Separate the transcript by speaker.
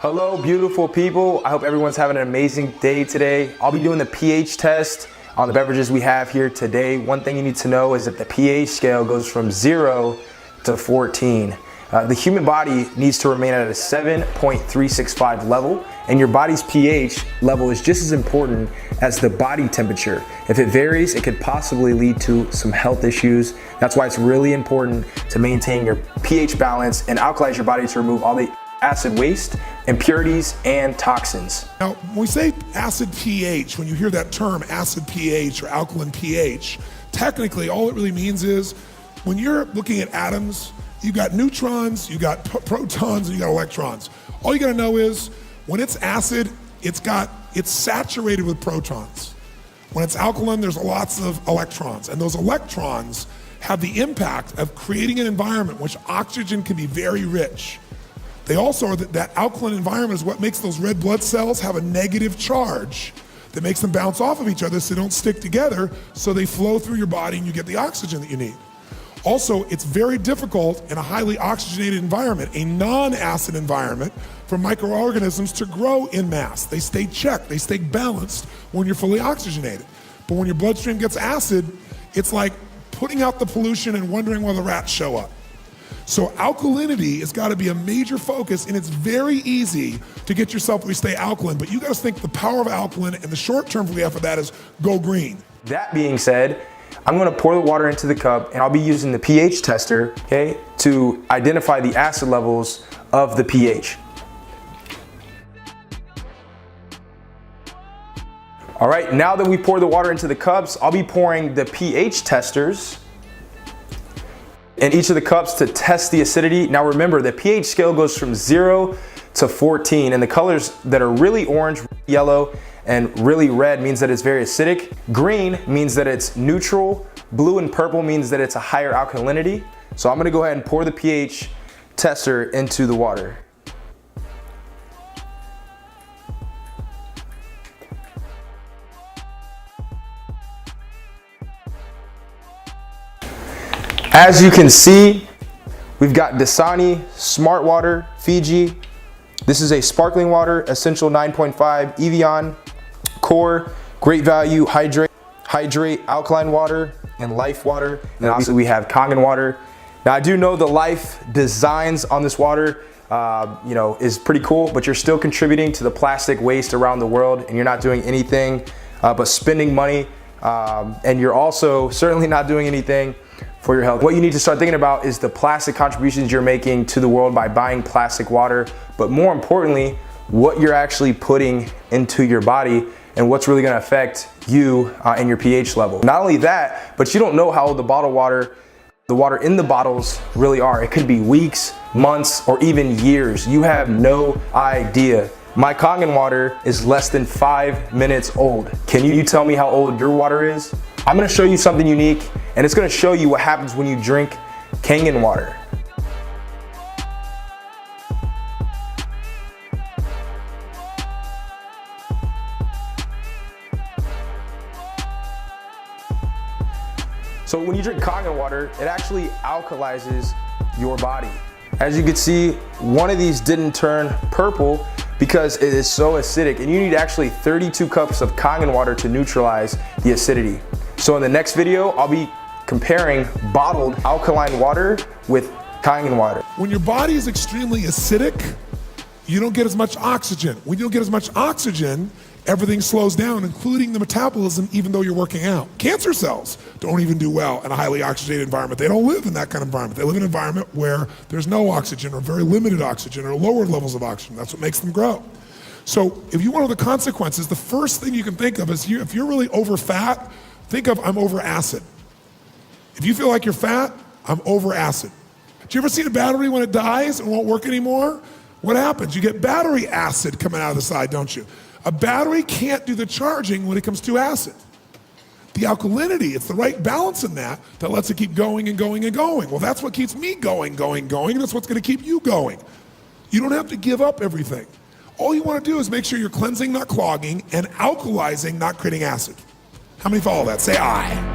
Speaker 1: Hello, beautiful people. I hope everyone's having an amazing day today. I'll be doing the pH test on the beverages we have here today. One thing you need to know is that the pH scale goes from 0 to 14. The human body needs to remain at a 7.365 level, and your body's pH level is just as important as the body temperature. If it varies, it could possibly lead to some health issues. That's why it's really important to maintain your pH balance and alkalize your body to remove all the acid waste, impurities, and toxins.
Speaker 2: Now, when we say acid pH, when you hear that term acid pH or alkaline pH, technically all it really means is when you're looking at atoms, you got neutrons, you got protons, and you got electrons. All you gotta know is when it's acid, it's saturated with protons. When it's alkaline, there's lots of electrons, and those electrons have the impact of creating an environment in which oxygen can be very rich. They also, that alkaline environment is what makes those red blood cells have a negative charge that makes them bounce off of each other so they don't stick together, so they flow through your body and you get the oxygen that you need. Also, it's very difficult in a highly oxygenated environment, a non-acid environment, for microorganisms to grow in mass. They stay checked, they stay balanced when you're fully oxygenated. But when your bloodstream gets acid, it's like putting out the pollution and wondering why the rats show up. So alkalinity has got to be a major focus, and it's very easy to get yourself to stay alkaline, but you got to think the power of alkaline, and the short term for the F of that is go green.
Speaker 1: That being said, I'm going to pour the water into the cup, and I'll be using the pH tester, okay, to identify the acid levels of the pH. All right, now that we pour the water into the cups, I'll be pouring the pH testers in each of the cups to test the acidity. Now remember, the pH scale goes from 0 to 14, and the colors that are really orange, yellow, and really red means that it's very acidic. Green means that it's neutral. Blue and purple means that it's a higher alkalinity. So I'm gonna go ahead and pour the pH tester into the water. As you can see, we've got Dasani, Smart Water, Fiji. This is a sparkling water, Essential 9.5, Evian, Core, Great Value, Hydrate, Alkaline Water, and Life Water. And obviously we have Kangen water. Now I do know the Life designs on this water is pretty cool, but you're still contributing to the plastic waste around the world, and you're not doing anything but spending money. And you're also certainly not doing anything for your health. What you need to start thinking about is the plastic contributions you're making to the world by buying plastic water, but more importantly, what you're actually putting into your body and what's really gonna affect you and your pH level. Not only that, but you don't know how old the water in the bottles really are. It could be weeks, months, or even years. You have no idea. My Kangen water is less than 5 minutes old. Can you tell me how old your water is? I'm gonna show you something unique, and it's gonna show you what happens when you drink Kangen water. So when you drink Kangen water, it actually alkalizes your body. As you can see, one of these didn't turn purple because it is so acidic, and you need actually 32 cups of Kangen water to neutralize the acidity. So in the next video, I'll be comparing bottled alkaline water with Kangen water.
Speaker 2: When your body is extremely acidic, you don't get as much oxygen. When you don't get as much oxygen, everything slows down, including the metabolism, even though you're working out. Cancer cells don't even do well in a highly oxygenated environment. They don't live in that kind of environment. They live in an environment where there's no oxygen or very limited oxygen or lower levels of oxygen. That's what makes them grow. So if you want to know the consequences, the first thing you can think of is if you're really over fat, think of I'm over acid. If you feel like you're fat, I'm over acid. Do you ever see a battery when it dies and won't work anymore? What happens? You get battery acid coming out of the side, don't you? A battery can't do the charging when it comes to acid. The alkalinity, it's the right balance in that lets it keep going and going and going. Well, that's what keeps me going. That's what's gonna keep you going. You don't have to give up everything. All you wanna do is make sure you're cleansing, not clogging, and alkalizing, not creating acid. How many follow that? Say aye.